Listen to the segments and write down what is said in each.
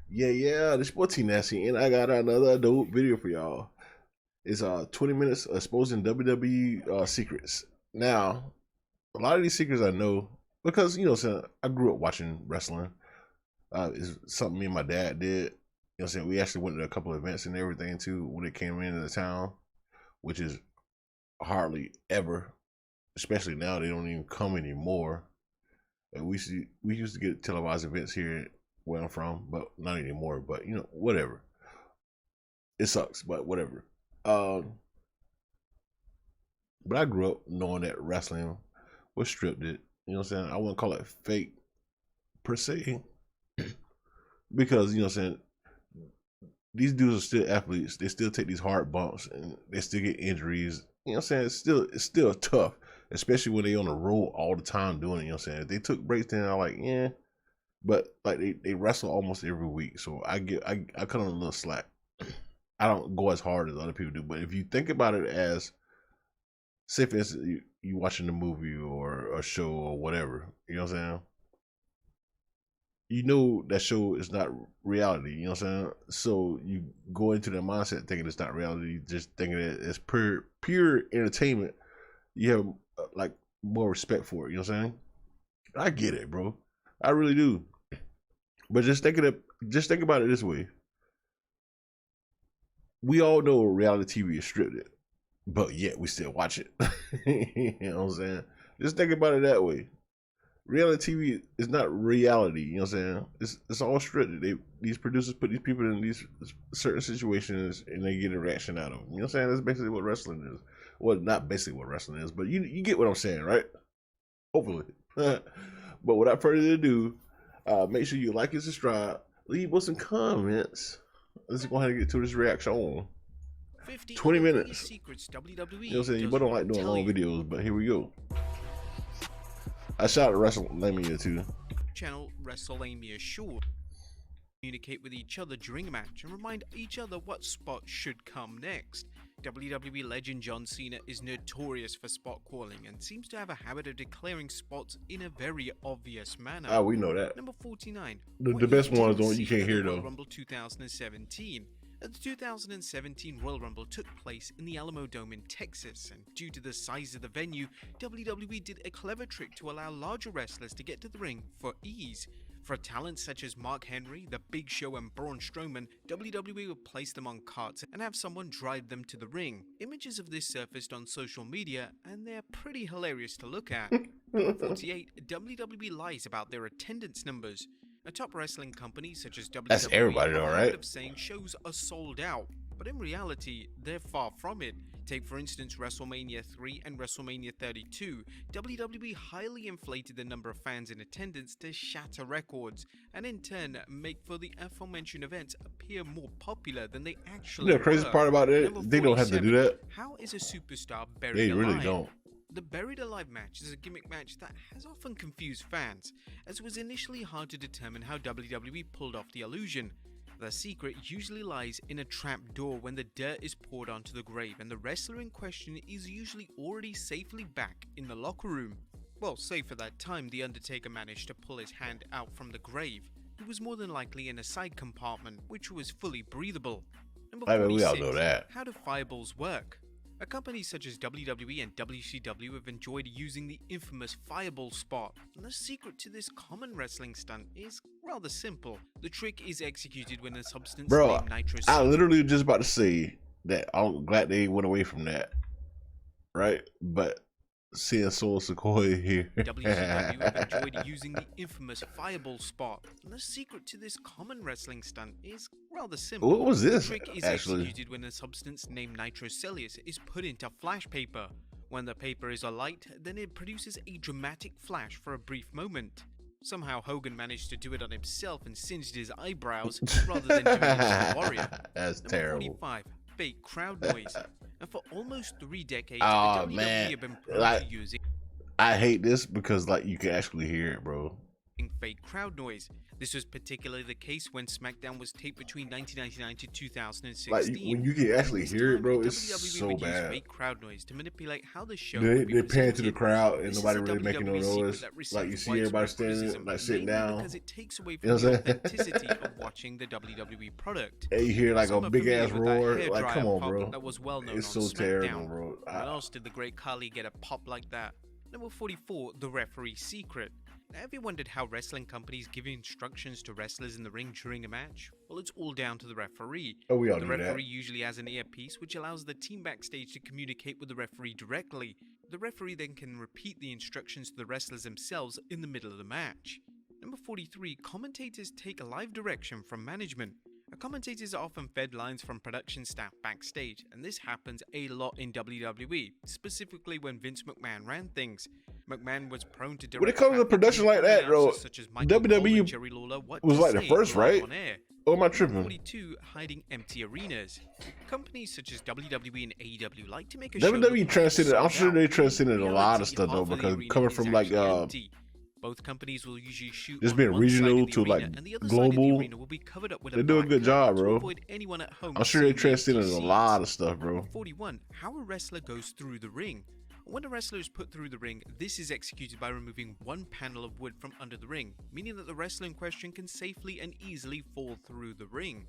Yeah, this boy T Nasty, and I got another dope video for y'all. It's 20 minutes exposing WWE secrets. Now, a lot of these secrets I know because so I grew up watching wrestling. It's something me and my dad did. Saying we actually went to a couple of events and everything too when it came into the town, which is hardly ever, especially now they don't even come anymore. And we used to get televised events here where I'm from, but not anymore. But whatever. It sucks, but whatever. Um, but I grew up knowing that wrestling was stripped. It, saying? I wouldn't call it fake per se, because saying, these dudes are still athletes. They still take these hard bumps and they still get injuries. Saying? It's still tough, especially when they on the road all the time doing it. Saying? If they took breaks, then I'm like, yeah. But like they wrestle almost every week, so I cut them a little slack. I don't go as hard as other people do. But if you think about it as, say for instance, you watching a movie or a show or whatever, you know what I'm saying? You know that show is not reality, you know what I'm saying? So you go into that mindset thinking it's not reality, just thinking that it's pure entertainment. You have like more respect for it, you know what I'm saying? I get it, bro. I really do. But just think about it this way. We all know reality TV is scripted, but yet we still watch it. You know what I'm saying? Just think about it that way. Reality TV is not reality. You know what I'm saying? It's all scripted. These producers put these people in these certain situations and they get a reaction out of them. You know what I'm saying? That's basically what wrestling is. Well, not basically what wrestling is, but you get what I'm saying, right? Hopefully. But without further ado, make sure you like and subscribe. Leave us some comments. Let's go ahead and get to this reaction. 20 minutes. Secrets WWE, you know what I'm saying? You don't like doing long videos, but here we go. I shot at WrestleMania too. Channel WrestleMania Short. Communicate with each other during a match and remind each other what spot should come next. WWE legend John Cena is notorious for spot calling and seems to have a habit of declaring spots in a very obvious manner. Ah, we know that. Number 49. The best one is the one you can't hear though. Royal Rumble 2017. The 2017 Royal Rumble took place in the Alamo Dome in Texas, and due to the size of the venue, WWE did a clever trick to allow larger wrestlers to get to the ring for ease. For talents such as Mark Henry, The Big Show and Braun Strowman, WWE would place them on carts and have someone drive them to the ring. Images of this surfaced on social media, and they're pretty hilarious to look at. Number 48, WWE lies about their attendance numbers. A top wrestling company such as WWE That's everybody though, right? of saying shows are sold out, but in reality, they're far from it. Take for instance WrestleMania 3 and WrestleMania 32. WWE highly inflated the number of fans in attendance to shatter records, and in turn make for the aforementioned events appear more popular than they actually were. The crazy part about it, they don't have to do that. How is a superstar buried They alive? really don't. The Buried Alive match is a gimmick match that has often confused fans, as it was initially hard to determine how WWE pulled off the illusion. The secret usually lies in a trap door when the dirt is poured onto the grave and the wrestler in question is usually already safely back in the locker room. Well, save for that time The Undertaker managed to pull his hand out from the grave. He was more than likely in a side compartment, which was fully breathable. Number 46, we all know that. How do fireballs work? A company such as WWE and WCW have enjoyed using the infamous fireball spot, and the secret to this common wrestling stunt is rather simple. The trick is executed when a substance named nitrous. I literally just about to say that I'm glad they went away from that, right? But seeing Soul Sequoia here. WCW have enjoyed using the infamous fireball spot, and the secret to this common wrestling stunt is rather simple. What was this? The trick is executed when a substance named nitrocellulose is put into flash paper. When the paper is alight, then it produces a dramatic flash for a brief moment. Somehow Hogan managed to do it on himself and singed his eyebrows rather than doing it to the Warrior. That's Number terrible. 45. Fake crowd noise. And for almost 3 decades, Oh WWE man, have been prone to using. I hate this because like you can actually hear it, bro. fake crowd noise. This was particularly the case when SmackDown was taped between 1999 to 2016. Like when you can actually hear it, bro, it's WWE so would use bad. fake crowd noise to manipulate how the show would be They pan presented. to the crowd and This nobody is a really making no WWE secret noise. that Like you received see everybody widespread standing, criticism, like sitting mainly down. because it takes away You know from what the I'm saying? authenticity of watching the WWE product. And you hear like Some a are big ass familiar with that roar. Like, come hairdryer on, pop bro. that was well known It's on so terrible, SmackDown. bro. When else did the great Khali get a pop like that? Number 44, the referee secret. Now, have you wondered how wrestling companies give instructions to wrestlers in the ring during a match? Well, it's all down to the referee. Oh, we all The knew that. referee usually has an earpiece which allows the team backstage to communicate with the referee directly. The referee then can repeat the instructions to the wrestlers themselves in the middle of the match. Number 43, commentators take a live direction from management. Commentators are often fed lines from production staff backstage, and this happens a lot in WWE, specifically when Vince McMahon ran things. McMahon was prone to direct When it comes to traffic production like that, bro, such as Michael Cole WWE and Jerry Lawler what was to like the say first, live right? on air. Or am I tripping? 42, hiding empty arenas. Companies such as WWE and AEW like to make a WWE show look like transcended. it's I'm sold sure out. they transcended a lot of Reality, stuff though, half of the because arena coming is from like actually empty. Both companies will usually shoot just on being one side of regional the to arena, like and the other side of the global, arena will be covered up with they do a black good job, curtain to bro. avoid anyone at home I'm sure they seeing the empty transcended a seats. lot of stuff, bro. 41. How a wrestler goes through the ring. When a wrestler is put through the ring, this is executed by removing one panel of wood from under the ring, meaning that the wrestler in question can safely and easily fall through the ring.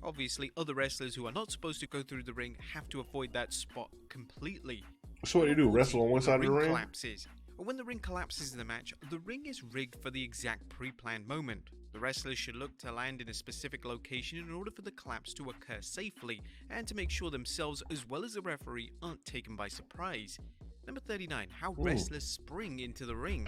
Obviously, other wrestlers who are not supposed to go through the ring have to avoid that spot completely. So what they do? Wrestle on one side of the ring? Collapses. When the ring collapses in the match, the ring is rigged for the exact pre-planned moment. The wrestlers should look to land in a specific location in order for the collapse to occur safely, and to make sure themselves as well as the referee aren't taken by surprise. Number 39. How wrestlers spring into the ring.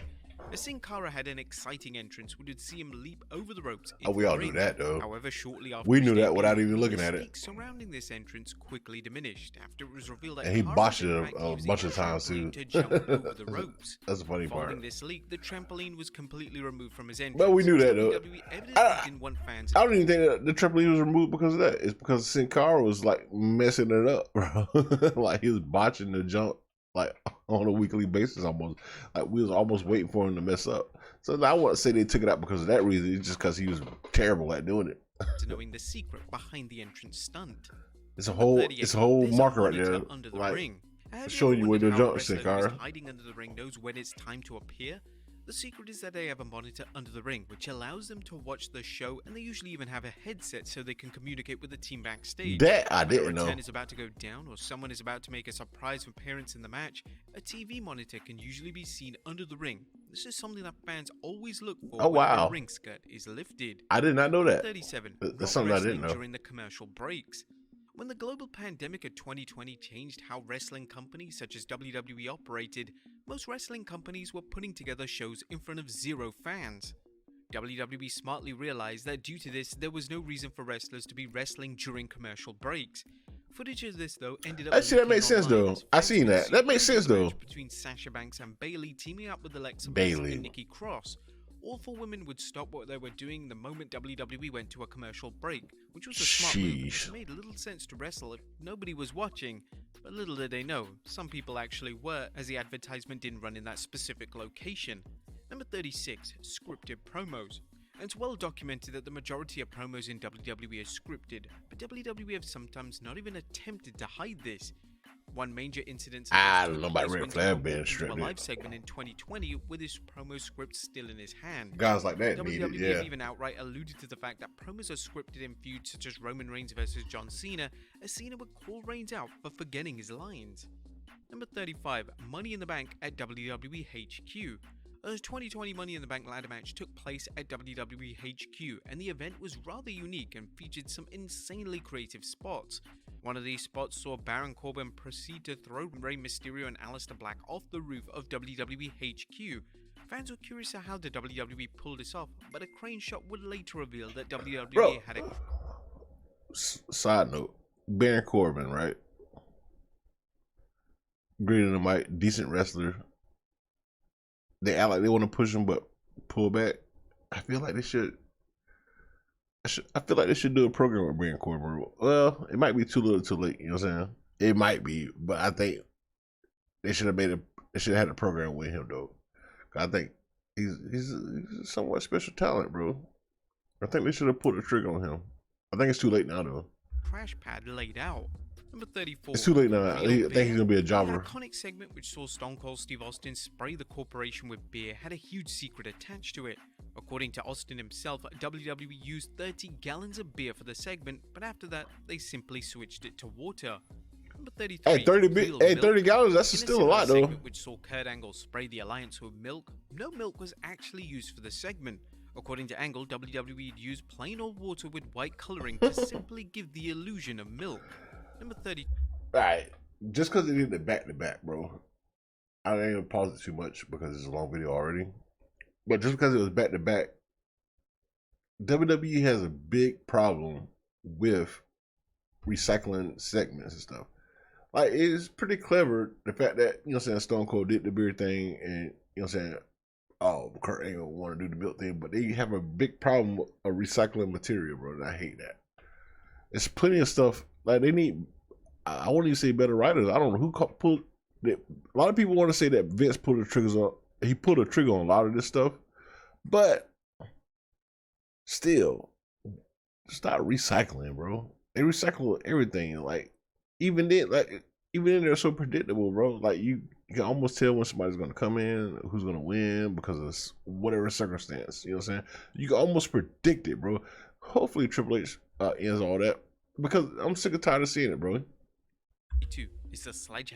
As Sin Cara had an exciting entrance, we would see him leap over the ropes. Oh, we all knew that though. However, shortly after we his knew that debut, without even looking the at it. stakes surrounding this entrance quickly diminished after it was revealed that And he Cara botched it was in fact a using bunch of times trampoline too. to jump over the ropes. That's the funny Following part. this leak, the trampoline was completely removed from his entrance. But we knew that though. WWE evidently didn't want fans. I don't even think that the trampoline was removed because of that. It's because Sin Cara was like messing it up, bro. Like he was botching the jump like on a weekly basis almost. Like we was almost waiting for him to mess up. So I wouldn't say they took it out because of that reason. It's just because he was terrible at doing it. To knowing the secret behind the entrance stunt. It's a whole marker right there, under the like ring. showing you where the jump, Sin Cara. Hiding under the ring knows when it's time to appear. The secret is that they have a monitor under the ring, which allows them to watch the show, and they usually even have a headset so they can communicate with the team backstage. That I When didn't a know. return is about to go down, or someone is about to make a surprise appearance in the match, a TV monitor can usually be seen under the ring. This is something that fans always look for Oh, when wow. the ring skirt is lifted. I did not know that. 37. That's something I didn't know. During the commercial breaks. When the global pandemic of 2020 changed how wrestling companies such as WWE operated, most wrestling companies were putting together shows in front of 0 fans. WWE smartly realized that due to this, there was no reason for wrestlers to be wrestling during commercial breaks. Footage of this, though, ended up. Actually, that makes sense, online though. as I fans seen could that. see That makes sense, though. Between Sasha Banks and Bayley teaming up with Alexa Bliss Bayley. and Nikki Cross. All 4 women would stop what they were doing the moment WWE went to a commercial break, which was a smart move. Sheesh. It made little sense to wrestle if nobody was watching, but little did they know, some people actually were, as the advertisement didn't run in that specific location. Number 36, scripted promos. And it's well documented that the majority of promos in WWE are scripted, but WWE have sometimes not even attempted to hide this. One major incident. I don't know about Ric Flair being A scripted. live segment in 2020 with his promo script still in his hand. Guys like that need it, WWE yeah. have even outright alluded to the fact that promos are scripted in feuds such as Roman Reigns versus John Cena, as Cena would call Reigns out for forgetting his lines. Number 35, Money in the Bank at WWE HQ. The 2020 Money in the Bank ladder match took place at WWE HQ, and the event was rather unique and featured some insanely creative spots. One of these spots saw Baron Corbin proceed to throw Rey Mysterio and Aleister Black off the roof of WWE HQ. Fans were curious at how the WWE pulled this off, but a crane shot would later reveal that WWE Bro, had a... Side note, Baron Corbin, right? Greater than Mike, decent wrestler. They act like they want to push him, but pull back. I feel like they should. I feel like they should do a program with Baron Corbin. Well, it might be too little, too late. You know what I'm saying? It might be, but I think they should have made a. They should have had a program with him though. I think He's somewhat special talent, bro. I think they should have pulled the trigger on him. I think it's too late now, though. Crash pad laid out. Number 34. It's too late now. I think he's gonna be a jobber. The iconic segment which saw Stone Cold Steve Austin spray the corporation with beer had a huge secret attached to it. According to Austin himself, WWE used 30 gallons of beer for the segment, but after that, they simply switched it to water. Number 33. Hey, 30 gallons, that's still a lot, though. Which saw Kurt Angle spray the Alliance with milk, no milk was actually used for the segment. According to Angle, WWE used plain old water with white coloring to simply give the illusion of milk. Number 30. Alright, just because they did it back to back, bro. I ain't gonna pause it too much because it's a long video already. But just because it was back to back, WWE has a big problem with recycling segments and stuff. Like, it's pretty clever the fact that, you know what I'm saying, Stone Cold did the beer thing and, you know what I'm saying, oh, Kurt Angle want to do the milk thing, but they have a big problem with recycling material, bro, and I hate that. There's plenty of stuff, like, they need, I wouldn't even say better writers. I don't know who pulled it. A lot of people want to say that Vince pulled the triggers on, he pulled a trigger on a lot of this stuff, but still, stop recycling, bro. They recycle everything, like, even then they're so predictable, bro. Like, you can almost tell when somebody's gonna come in, who's gonna win because of whatever circumstance. You know what I'm saying? You can almost predict it, bro. Hopefully Triple H ends all that because I'm sick and tired of seeing it, bro.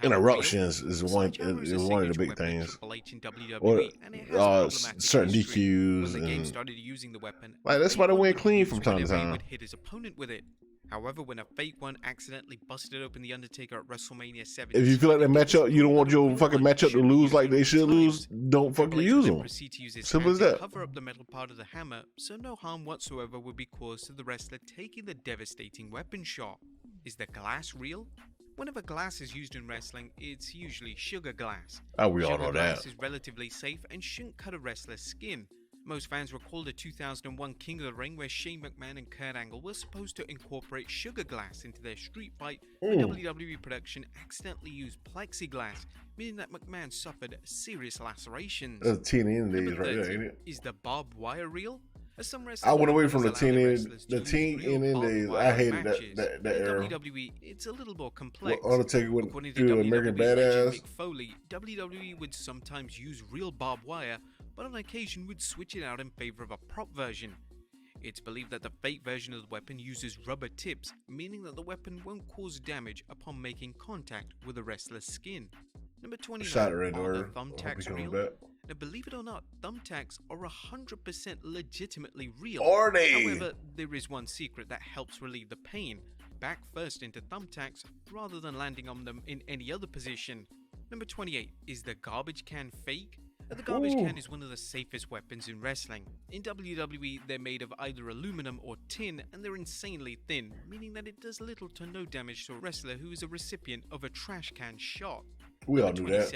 Interruptions is one of the big things. Or certain DQs when the game and started using the weapon, like that's why they went clean from time to time. Would hit his opponent with it. However, when a fake one accidentally busted open the Undertaker at WrestleMania 7, if you feel like that matchup, you don't want your fucking matchup to lose like they should lose, don't fucking use them. Simple as that. Cover up the metal part of the hammer, so no harm whatsoever would be caused to the wrestler taking the devastating weapon shot. Is the glass real? Whenever glass is used in wrestling, it's usually sugar glass. We all know that. Glass is relatively safe and shouldn't cut a wrestler's skin. Most fans recall the 2001 King of the Ring where Shane McMahon and Kurt Angle were supposed to incorporate sugar glass into their street fight, but WWE production accidentally used plexiglass, meaning that McMahon suffered serious lacerations. That's TNN days right there, ain't it? Is the barbed wire real? I went away from the TNN days. I hated that era. WWE, it's a little more complex. Undertaker went through American Badass. Mick Foley, WWE would sometimes use real barbed wire, but on occasion would switch it out in favor of a prop version. It's believed that the fake version of the weapon uses rubber tips, meaning that the weapon won't cause damage upon making contact with a wrestler's skin. Number 29, are the thumbtacks real? Now, believe it or not, thumbtacks are 100% legitimately real. However, there is one secret that helps relieve the pain. Back first into thumbtacks rather than landing on them in any other position. Number 28, is the garbage can fake? The garbage can is one of the safest weapons in wrestling. In WWE, they're made of either aluminum or tin, and they're insanely thin, meaning that it does little to no damage to a wrestler who is a recipient of a trash can shot. We all knew that.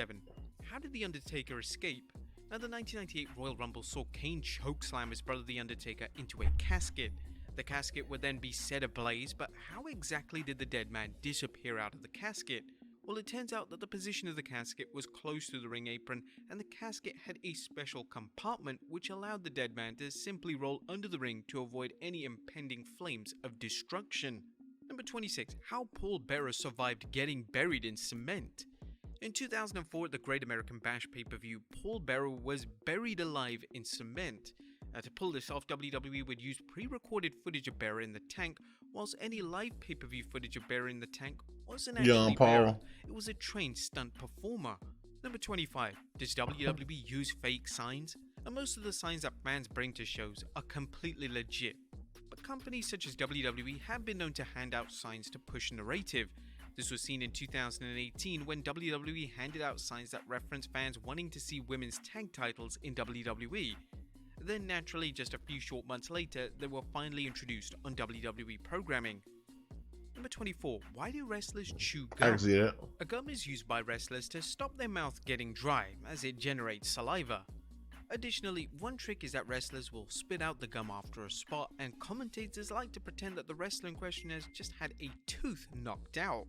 How did The Undertaker escape? Now, the 1998 Royal Rumble saw Kane chokeslam his brother The Undertaker into a casket. The casket would then be set ablaze, but how exactly did the dead man disappear out of the casket? Well, it turns out that the position of the casket was close to the ring apron, and the casket had a special compartment which allowed the dead man to simply roll under the ring to avoid any impending flames of destruction. Number 26. How Paul Bearer survived getting buried in cement. In 2004 at the Great American Bash pay-per-view, Paul Bearer was buried alive in cement. To pull this off, WWE would use pre-recorded footage of Bearer in the tank, whilst any live pay-per-view footage of Bearer in the tank wasn't actually Bearer. It was a trained stunt performer. Number 25. Does WWE use fake signs? And most of the signs that fans bring to shows are completely legit. But companies such as WWE have been known to hand out signs to push narrative. This was seen in 2018 when WWE handed out signs that reference fans wanting to see women's tag titles in WWE. Then naturally, just a few short months later, they were finally introduced on WWE programming. Number 24. Why do wrestlers chew gum? A gum is used by wrestlers to stop their mouth getting dry, as it generates saliva. Additionally, one trick is that wrestlers will spit out the gum after a spot, and commentators like to pretend that the wrestler in question has just had a tooth knocked out.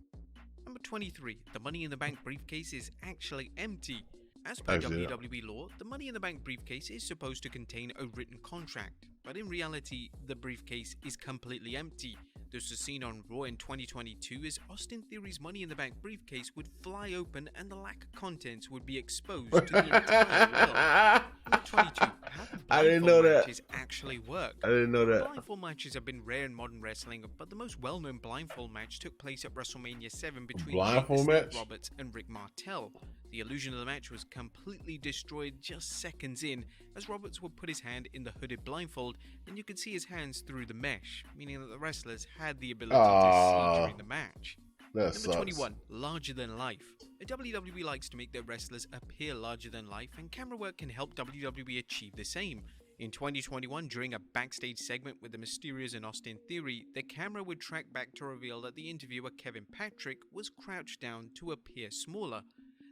Number 23. The Money in the Bank briefcase is actually empty. As per Actually, yeah. WWE law, the Money in the Bank briefcase is supposed to contain a written contract, but in reality, the briefcase is completely empty. This was seen on Raw in 2022 as Austin Theory's Money in the Bank briefcase would fly open and the lack of contents would be exposed to the entire world. Number 22. How do I didn't know that. matches actually work? I didn't know that. Blindfold matches have been rare in modern wrestling, but the most well-known blindfold match took place at WrestleMania 7 between Blindfold Steve match? Roberts and Rick Martel. The illusion of the match was completely destroyed just seconds in, as Roberts would put his hand in the hooded blindfold and you could see his hands through the mesh, meaning that the wrestlers had the ability to see during the match. Number 21. Larger than life. WWE likes to make their wrestlers appear larger than life, and camera work can help WWE achieve the same. In 2021, during a backstage segment with the Mysterios and Austin Theory, the camera would track back to reveal that the interviewer Kevin Patrick was crouched down to appear smaller.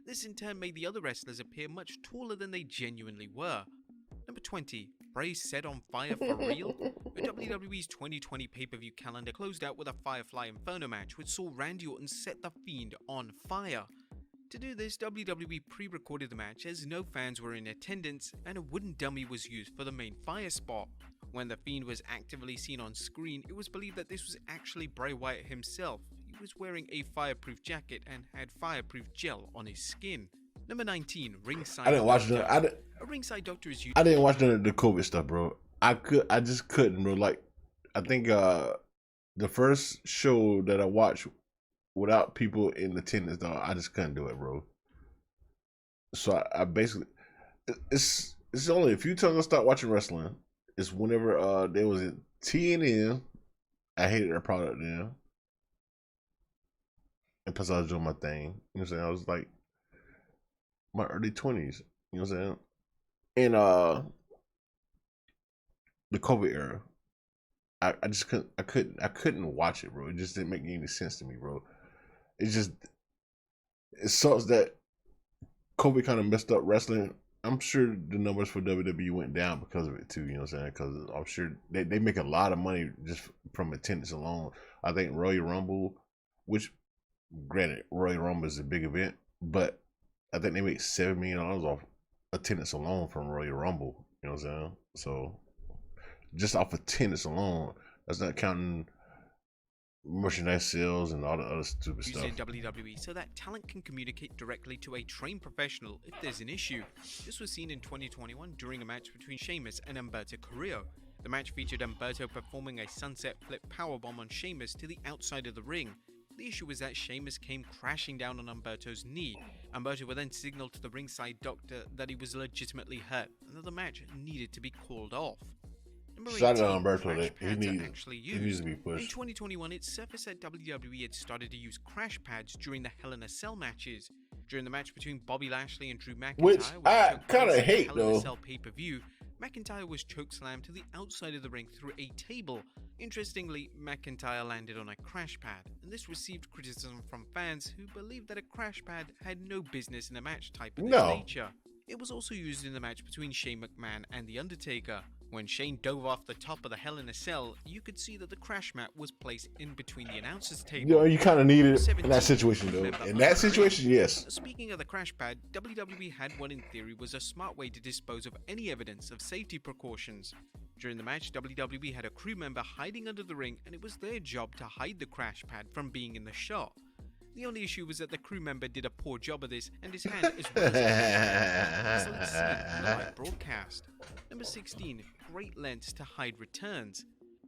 This in turn made the other wrestlers appear much taller than they genuinely were. Number 20. Bray set on fire for real? WWE's 2020 pay-per-view calendar closed out with a Firefly Inferno match, which saw Randy Orton set the Fiend on fire. To do this, WWE pre-recorded the match as no fans were in attendance, and a wooden dummy was used for the main fire spot. When the Fiend was actively seen on screen, it was believed that this was actually Bray Wyatt himself. He was wearing a fireproof jacket and had fireproof gel on his skin. Number 19, ringside. I didn't watch that. A ringside doctor is used. I didn't watch none of the COVID stuff, bro. I just couldn't, bro. Like, I think the first show that I watched without people in attendance, though, I just couldn't do it, bro. So I basically, it's only a few times I start watching wrestling. It's whenever there was at TNN. I hated their product then. And plus I was doing my thing. You know what I'm saying? I was like my early 20s. You know what I'm saying? And the COVID era. I just couldn't watch it, bro. It just didn't make any sense to me, bro. It sucks that COVID kind of messed up wrestling. I'm sure the numbers for WWE went down because of it too, you know what I'm saying? Because I'm sure they make a lot of money just from attendance alone. I think Royal Rumble, which granted, Royal Rumble is a big event, but I think they make $7 million off attendance alone from Royal Rumble, you know what I'm saying? So just off attendance alone, that's not counting merchandise sales and all the other stupid stuff. Used in WWE so that talent can communicate directly to a trained professional if there's an issue. This was seen in 2021 during a match between Sheamus and Humberto Carrillo. The match featured Humberto performing a sunset flip powerbomb on Sheamus to the outside of the ring. The issue was that Sheamus came crashing down on Humberto's knee. Humberto would then signal to the ringside doctor that he was legitimately hurt and that the match needed to be called off. Shout out to Humberto. He needs to be pushed. In 2021, it surfaced that WWE had started to use crash pads during the Hell in a Cell matches. During the match between Bobby Lashley and Drew McIntyre, which I kind of hate, Hell in a Cell pay-per-view, McIntyre was chokeslammed to the outside of the ring through a table. Interestingly, McIntyre landed on a crash pad, and this received criticism from fans who believed that a crash pad had no business in a match type of this nature. It was also used in the match between Shane McMahon and The Undertaker. When Shane dove off the top of the Hell in a Cell, you could see that the crash mat was placed in between the announcer's table. You know, you kind of need it in that situation, though. In that situation, yes. Speaking of the crash pad, WWE had what in theory was a smart way to dispose of any evidence of safety precautions. During the match, WWE had a crew member hiding under the ring, and it was their job to hide the crash pad from being in the shot. The only issue was that the crew member did a poor job of this, and his hand as well as easily seen in the live broadcast. Number 16. Great lengths to hide returns.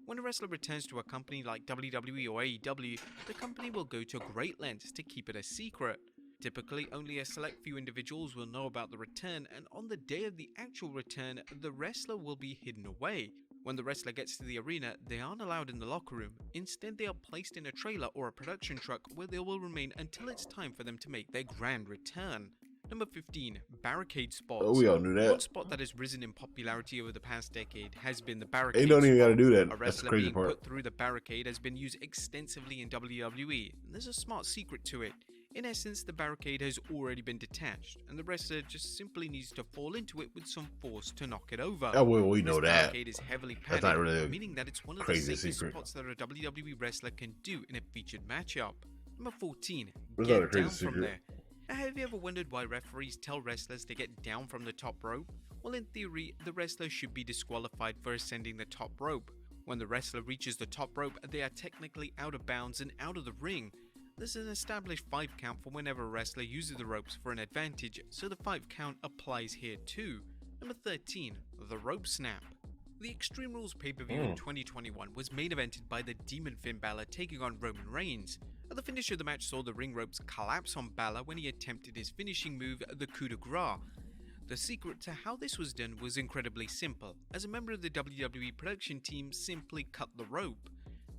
When a wrestler returns to a company like WWE or AEW, the company will go to great lengths to keep it a secret. Typically, only a select few individuals will know about the return, and on the day of the actual return, the wrestler will be hidden away. When the wrestler gets to the arena, they aren't allowed in the locker room. Instead, they are placed in a trailer or a production truck where they will remain until it's time for them to make their grand return. Number 15. Barricade spots. Oh, we all knew that. One spot that has risen in popularity over the past decade has been the barricade. They don't even got to do that. A wrestler being put through the barricade has been used extensively in WWE, and there's a smart secret to it. In essence, the barricade has already been detached, and the wrestler just simply needs to fall into it with some force to knock it over. Oh, well, we know this that. Barricade is heavily padded, that's not really meaning that it's one of the safest spots that a WWE wrestler can do in a featured matchup. Number 14. Get down from there. Have you ever wondered why referees tell wrestlers to get down from the top rope? Well, in theory, the wrestler should be disqualified for ascending the top rope. When the wrestler reaches the top rope, they are technically out of bounds and out of the ring. There's an established 5 count for whenever a wrestler uses the ropes for an advantage, so the 5 count applies here too. Number 13, the rope snap. The Extreme Rules pay-per-view in 2021 was main evented by the Demon Finn Balor taking on Roman Reigns. The finish of the match saw the ring ropes collapse on Balor when he attempted his finishing move, the coup de grace. The secret to how this was done was incredibly simple, as a member of the WWE production team simply cut the rope.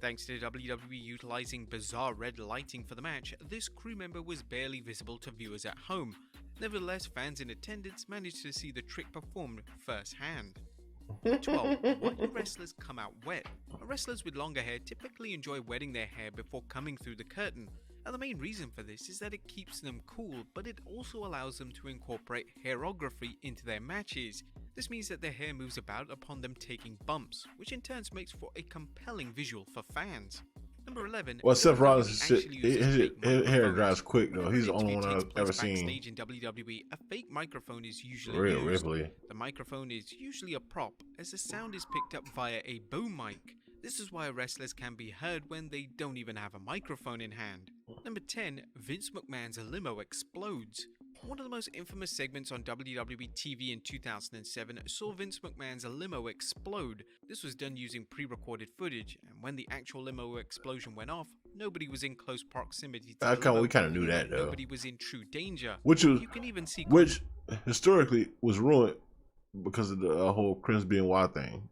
Thanks to WWE utilizing bizarre red lighting for the match, this crew member was barely visible to viewers at home. Nevertheless, fans in attendance managed to see the trick performed firsthand. 12. Why do wrestlers come out wet? Wrestlers with longer hair typically enjoy wetting their hair before coming through the curtain, and the main reason for this is that it keeps them cool, but it also allows them to incorporate hairography into their matches. This means that their hair moves about upon them taking bumps, which in turn makes for a compelling visual for fans. Number 11. Well, Seth Rollins' shit, his hair dries quick though. He's the only one I've ever seen. Backstage in WWE, a fake microphone is usually Real used. Ripley. The microphone is usually a prop, as the sound is picked up via a boom mic. This is why wrestlers can be heard when they don't even have a microphone in hand. Number 10. Vince McMahon's limo explodes. One of the most infamous segments on WWE TV in 2007 saw Vince McMahon's limo explode. This was done using pre-recorded footage, and when the actual limo explosion went off, nobody was in close proximity to the limo. We kind of knew that though. Nobody was in true danger. Which historically was ruined because of the whole Chris Benoit thing.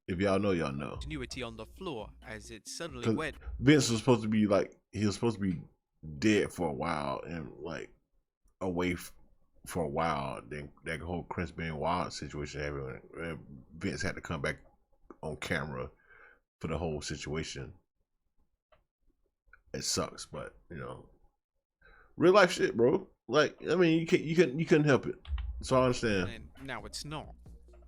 If y'all know, y'all know. Continuity on the floor as it suddenly went. Vince was supposed to be dead for a while and like away for a while. Then that whole Chris Benoit situation happened. Vince had to come back on camera for the whole situation. It sucks, but you know, real life shit, bro. Like, I mean, you couldn't help it. So I understand. And now it's not.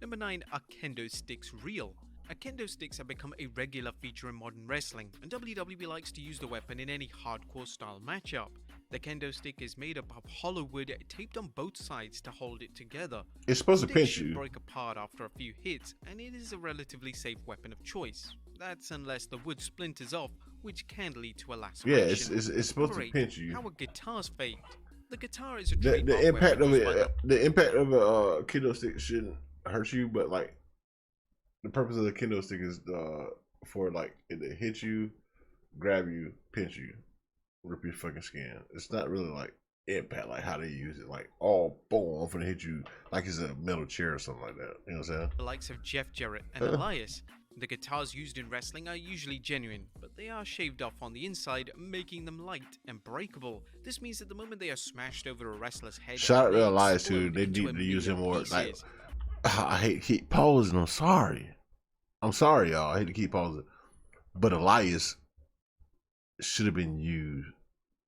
Number 9, are kendo sticks real? Kendo sticks have become a regular feature in modern wrestling, and WWE likes to use the weapon in any hardcore style matchup. The kendo stick is made up of hollow wood taped on both sides to hold it together. It's supposed to pinch you. you. Break apart after a few hits, and it is a relatively safe weapon of choice. That's unless the wood splinters off, which can lead to a laceration. Yeah, it's supposed to pinch you. How are guitars faked? The guitar is a the impact of it. The impact of a kendo stick shouldn't hurt you, but like the purpose of the kendo stick is for like it to hit you, grab you, pinch you, rip your fucking skin. It's not really like impact, like how they use it, like boom, I'm gonna hit you like it's a metal chair or something like that. You know what I'm saying? The likes of Jeff Jarrett and Elias. The guitars used in wrestling are usually genuine, but they are shaved off on the inside, making them light and breakable. This means that the moment they are smashed over a wrestler's head, shout out to Elias too. They need to use him more. Like, I hate to keep pausing. I'm sorry, y'all. I hate to keep pausing, but Elias should have been used.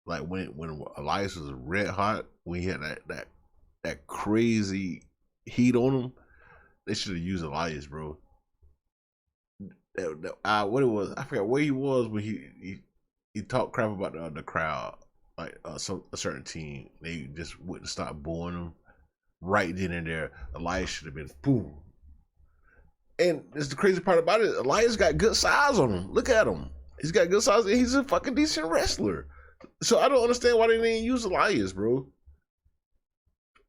Like when Elias was red hot, when he had that crazy heat on him, they should have used Elias, bro. What it was, I forgot where he was when he talked crap about the crowd, like a certain team. They just wouldn't stop booing him. Right then and there, Elias should have been boom. And it's the crazy part about it. Elias got good size on him. Look at him. He's got good size, and he's a fucking decent wrestler. So I don't understand why they didn't use Elias, bro.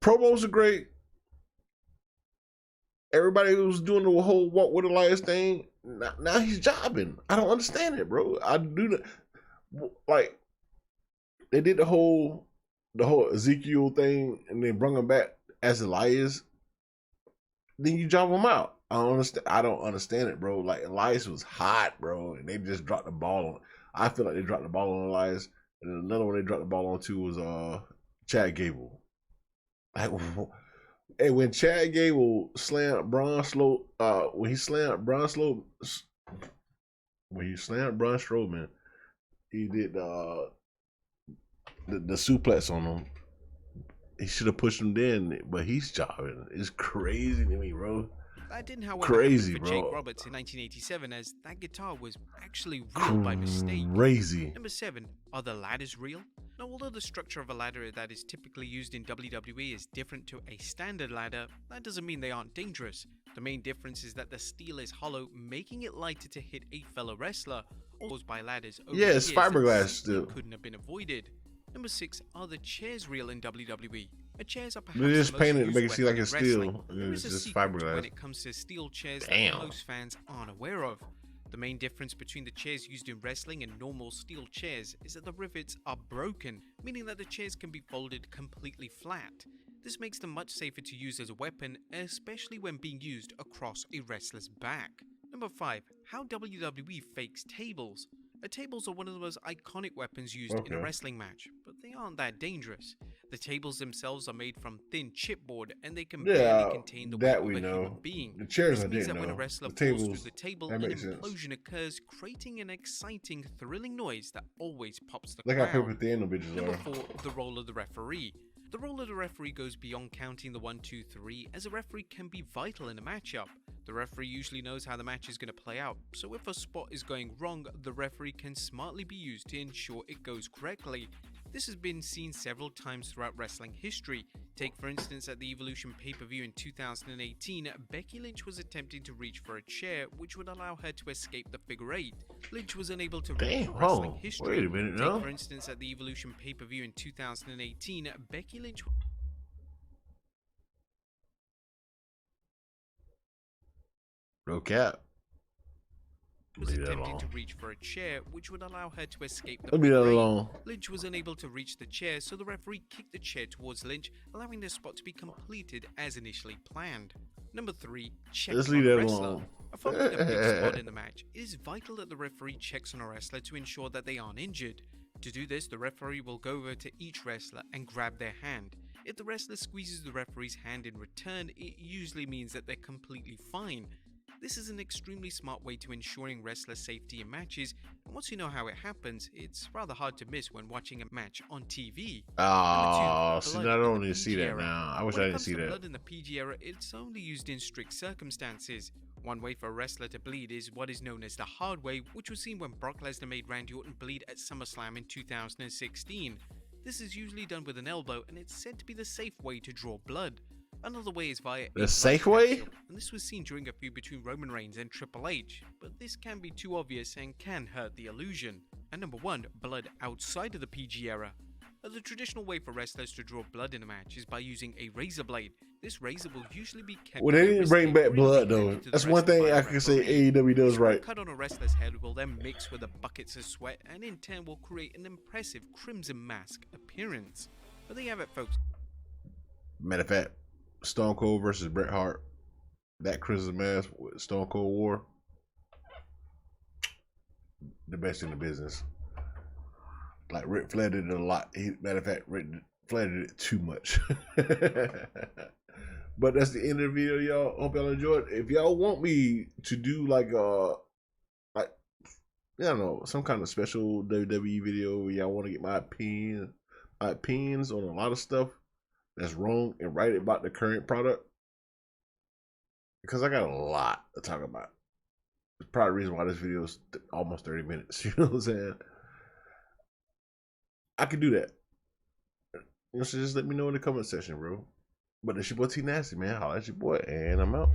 Promos are great. Everybody was doing the whole walk with Elias thing. Now he's jobbing. I don't understand it, bro. I do not like. They did the whole Ezekiel thing, and they brought him back as Elias. Then you job him out. I don't understand it, bro. Like Elias was hot, bro, and they just dropped the ball on. I feel like they dropped the ball on Elias, and another one they dropped the ball on too was Chad Gable. Like, and when Chad Gable slammed Braun Strowman, when he slammed Braun Strowman, he did the suplex on him. He should have pushed him then, but he's jobbing. It's crazy to me, bro. That didn't, however, crazy, happen for bro. Jake Roberts in 1987, as that guitar was actually real by mistake. Crazy. Number 7, are the ladders real? Now, although the structure of a ladder that is typically used in WWE is different to a standard ladder, that doesn't mean they aren't dangerous. The main difference is that the steel is hollow, making it lighter to hit a fellow wrestler, caused by ladders over Yeah, it's years that fiberglass simply still. couldn't have been avoided. Number 6, are the chairs real in WWE? Chairs are perhaps They just the most painted to used make it seem weapon like it's in wrestling. steel, and There it's is a just secret fiberglass. when it comes to steel chairs Damn. that most fans aren't aware of. The main difference between the chairs used in wrestling and normal steel chairs is that the rivets are broken, meaning that the chairs can be folded completely flat. This makes them much safer to use as a weapon, especially when being used across a wrestler's back. Number 5. How WWE fakes tables. Tables are one of the most iconic weapons used in a wrestling match, but they aren't that dangerous. The tables themselves are made from thin chipboard, and they can barely contain the weight of a human being. The chairs This I means didn't that when a know. wrestler The falls tables, through the table, that an makes sense. implosion occurs, creating an exciting, thrilling noise that always pops the Look how crowd. paper thin the bitches Number are. 4, the role of the referee. The role of the referee goes beyond counting the 1, 2, 3, as a referee can be vital in a matchup. The referee usually knows how the match is going to play out, so if a spot is going wrong, the referee can smartly be used to ensure it goes correctly. This has been seen several times throughout wrestling history. Take for instance at the Evolution pay-per-view in 2018, Becky Lynch was attempting to reach for a chair which would allow her to escape the figure 8. Lynch was unable to reach wrestling history. Wait a minute, Take for instance at the Evolution pay-per-view in 2018, Becky Lynch No cap. was attempting to reach for a chair which would allow her to escape the Let me that figure 8. alone. Lynch was unable to reach the chair, so the referee kicked the chair towards Lynch, allowing the spot to be completed as initially planned. Number 3, check Let's on leave a that wrestler. alone. Following a big spot in the match, it is vital that the referee checks on a wrestler to ensure that they aren't injured. To do this, the referee will go over to each wrestler and grab their hand. If the wrestler squeezes the referee's hand in return, it usually means that they're completely fine. This is an extremely smart way to ensuring wrestler safety in matches, and once you know how it happens, it's rather hard to miss when watching a match on TV. Oh, see, I don't need even see that now. I wish I didn't see that. Blood in the PG era, it's only used in strict circumstances. One way for a wrestler to bleed is what is known as the hard way, which was seen when Brock Lesnar made Randy Orton bleed at SummerSlam in 2016. This is usually done with an elbow, and it's said to be the safe way to draw blood. Another way is via the safe way? And this was seen during a feud between Roman Reigns and Triple H, but this can be too obvious and can hurt the illusion. And number 1, blood outside of the PG era. The traditional way for wrestlers to draw blood in a match is by using a razor blade. This razor will usually be kept. Well, they didn't bring back blood though. That's one thing I can say AEW does right. Cut on a wrestler's head will then mix with the buckets of sweat, and in turn will create an impressive crimson mask appearance. But there you have it, folks. Matter of fact, Stone Cold versus Bret Hart, that Crimson Mask with Stone Cold War, the best in the business. Like Ric Flair did it a lot. Matter of fact, Ric Flair did it too much. But that's the end of the video, y'all. Hope y'all enjoyed. If y'all want me to do like I don't know, some kind of special WWE video where y'all want to get my opinions on a lot of stuff that's wrong and right about the current product, because I got a lot to talk about. It's probably the reason why this video is almost 30 minutes. You know what I'm saying? I could do that. You know, so just let me know in the comment section, bro. But it's your boy T Nasty, man. Holla at your boy, and I'm out.